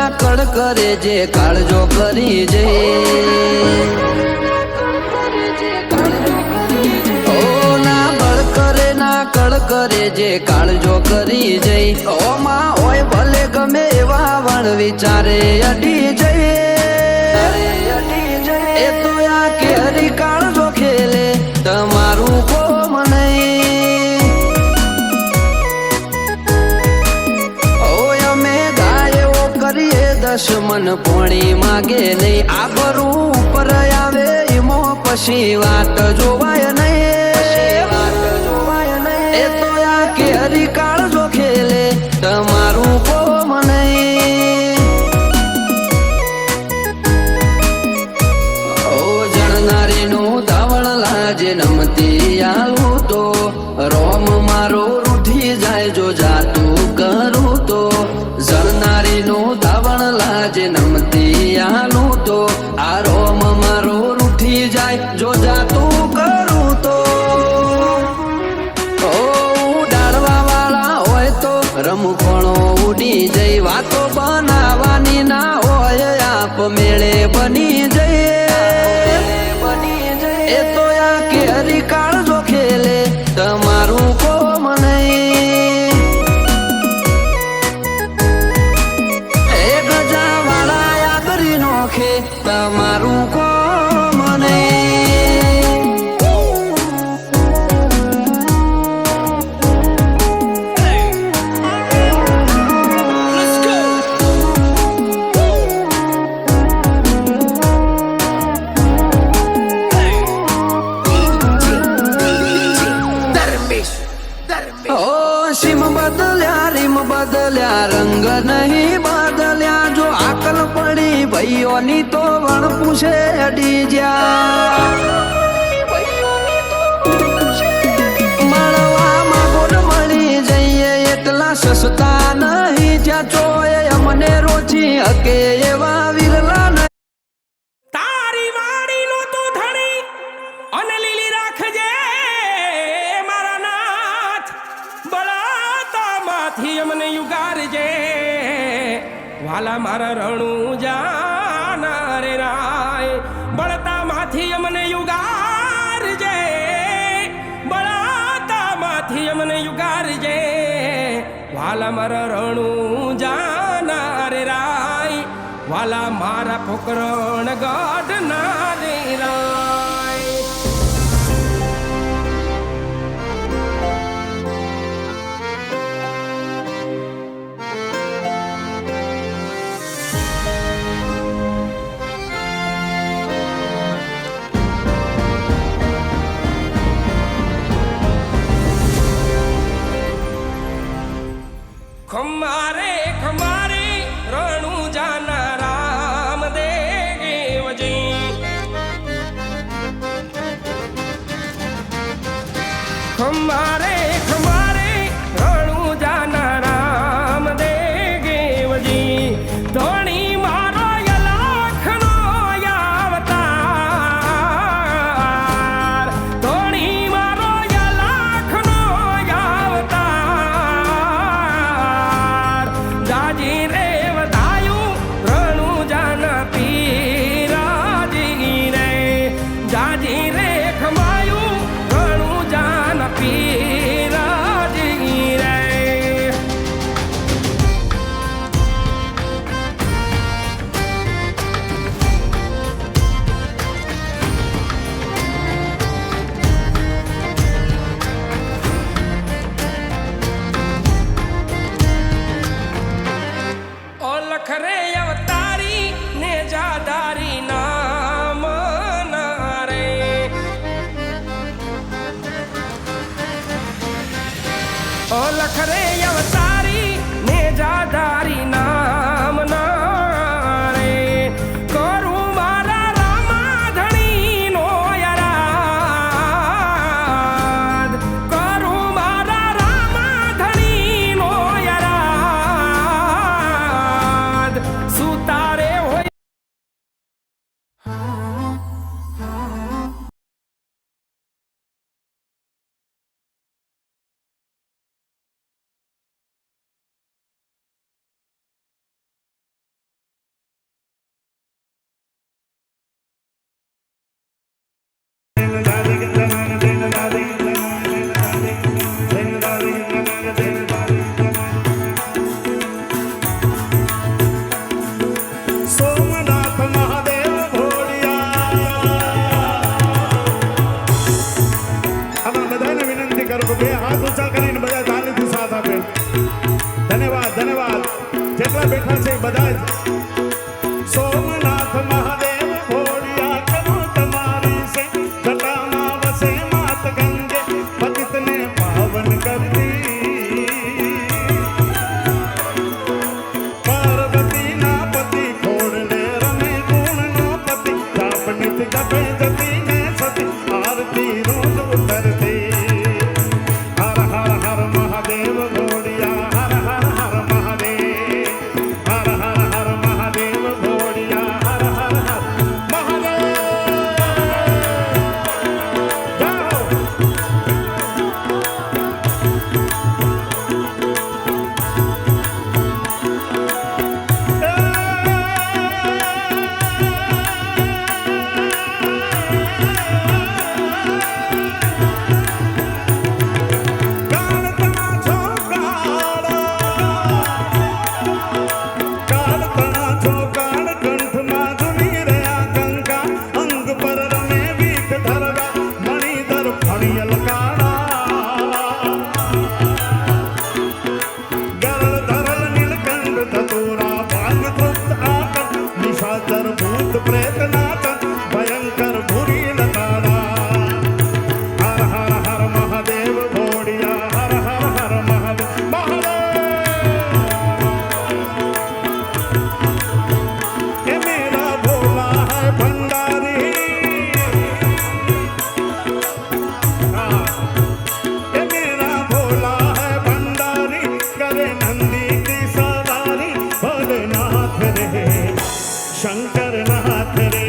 ના કળ કરે જે કાળજો કરી જઈ કરે જે કાળજો કરી જઈ ઓમાં ઓય ભલે ગમે એવા વણ વિચારે અડી જઈએ એ તો આ કેરી કાળજો ખેલે તમારું કોમ નહીં ઓય અમે ગાયો કરીએ દશમન પોણી માગે નહીં આ બરું ઉપર આવે એમો પછી વાત જોવાય નહીં એ તો આ કેરી કાળજો ખેલે તમારું કોમ નહીં ઓ જણનારીનું ધાવણ લાજે નમતી આલું તો રોમ મારો રૂઠી જાય જો જાતું કરું તો જણનારીનું ધાવણ લાજે નમતી આલું તો આ રોમ મારો રૂઠી જાય જો જાતું કરું તો રમખણો ઉડી જઈ વાતો બનાવવાની ના હોય આપ મેળે બની જઈએ એ તો આ કેરી કાળજો ખેલે તમારું કોમ નહીં એ ગજા વાળા આગરી નોખે તમારું કોમ નહીં સીમ બદલ્યા રીમ બદલ્યા રંગ નહીં બદલ્યા જો આકલ પડી ભાઈઓની તો વણ પૂછે અડી જ્યા મળવામાં ગોળ મળી જઈએ એટલા સસ્તા નહીં જ્યાં ચોય અમને રોજી હકે એવા વિરલા તારી વાડીનો તું ધણી અને લીલી રાખજે મારા નાથ બળાતામાંથી અમને યુગારજે વાલા મારા રણું જાના રે રાય બળતામાંથી અમને યુગારજે બળાતામાંથી અમને યુગારજે વાલા મારા રણું જાના રે રાય વાલા મારા પોકરણ ગાઢ ના રે રાય ખમારે ખમારે રણું જાના રામ દેવજી ખમારે ખમારે રણું જાના રામ દેવજી ધણી મારો યલાખનો અવતાર ધણી મારો યલાખનો અવતાર એકલા બેઠા છે બધા જ. સોમનાથ મહાદેવ ભોળિયા કરું તમારી સે, જટામાં વસે માત ગંગે, પતિતને પાવન કરતી. પાર્વતીના પતિ ખોડલે રમે ગુણનો પતિ, જાપનિત જપે જતીને સતી, આરતી રોજ ઉતરતી. હર હર હર મહાદેવ ભોળિયા, હર હર હર મહાદેવ, હર હર હર મહાદેવ ભોળિયા, હર હર હર મહાદેવ. જાઓ. કાળતણા છો કાળતણા છો કાળ, કંઠમાં ઝૂલી રહ્યા કંકા, અંગ પર રમે વીખ ધરવા, મણિધર ફણિયલ કાળા. ગરળ ધરલ નીલકંઠ ધતુરા, ભાગ તૃપ્ત આકટ, નિશાચર ભૂત પ્રેત નાચન, ભયંકર ભૂરી લતાડા. હર હર હર મહાદેવ ભોળિયા, હર હર હર મહાદેવ મહાદેવ. એ મેરા ભોલા હૈ ભંડારી, એ મેરા ભોલા હૈ ભંડારી, કરે નંદી કી સવારી, ભોલેનાથ રે શંકરનાથ રે,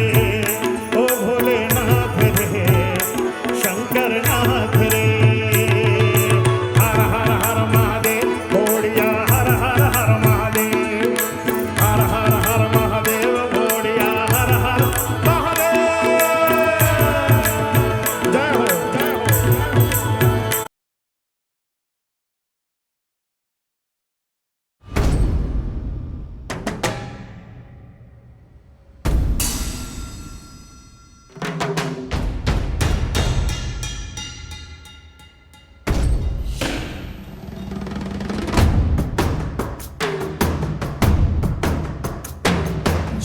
ઓ ભોલેનાથ રે શંકરનાથ રે. હર હર હર મહાદેવ ભોળિયા, હર હર હર મહાદેવ, હર હર હર મહાદેવ ભોળિયા, હર હર મહાદેવ. જય હો જય હો.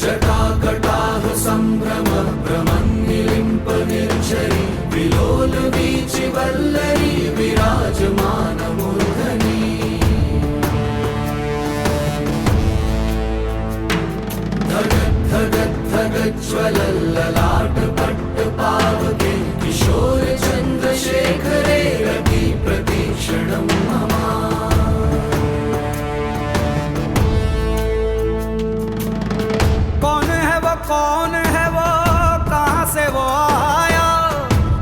जटाकटाह सम्भ्रम भ्रमन्निलिम्प निर्झरी, विलोल वीचि वल्लरी, विराजमान मूर्धनि. धगत् धगत् धगत् ज्वलल्ललाट पट्ट पावके, किशोर चन्द्रशेखरे रति प्रतीक्षणं मम. कौन है वो कहाँ से वो आया,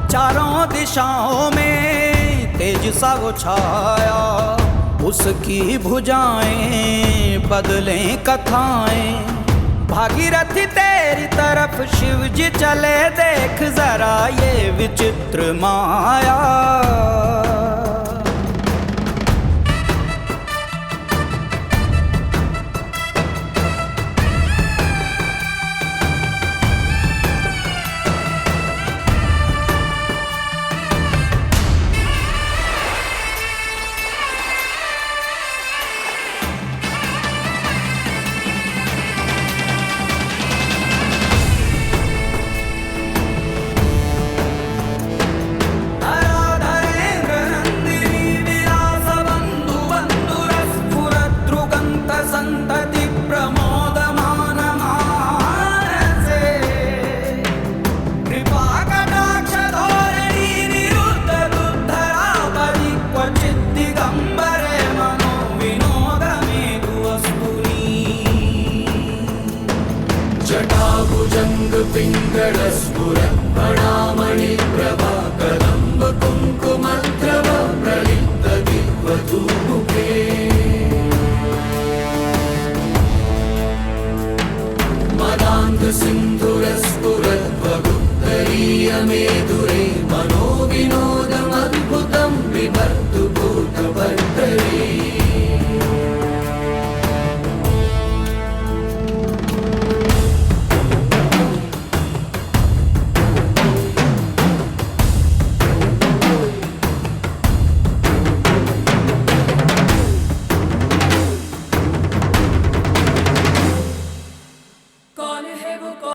चारों दिशाओं में तेज सा वो छाया, उसकी भुजाएं बदलें कथाएं, भागीरथी तेरी तरफ शिव जी चले, देख जरा ये विचित्र माया. जटाभुजङ्ग पिङ्गळस्फुरत्फणा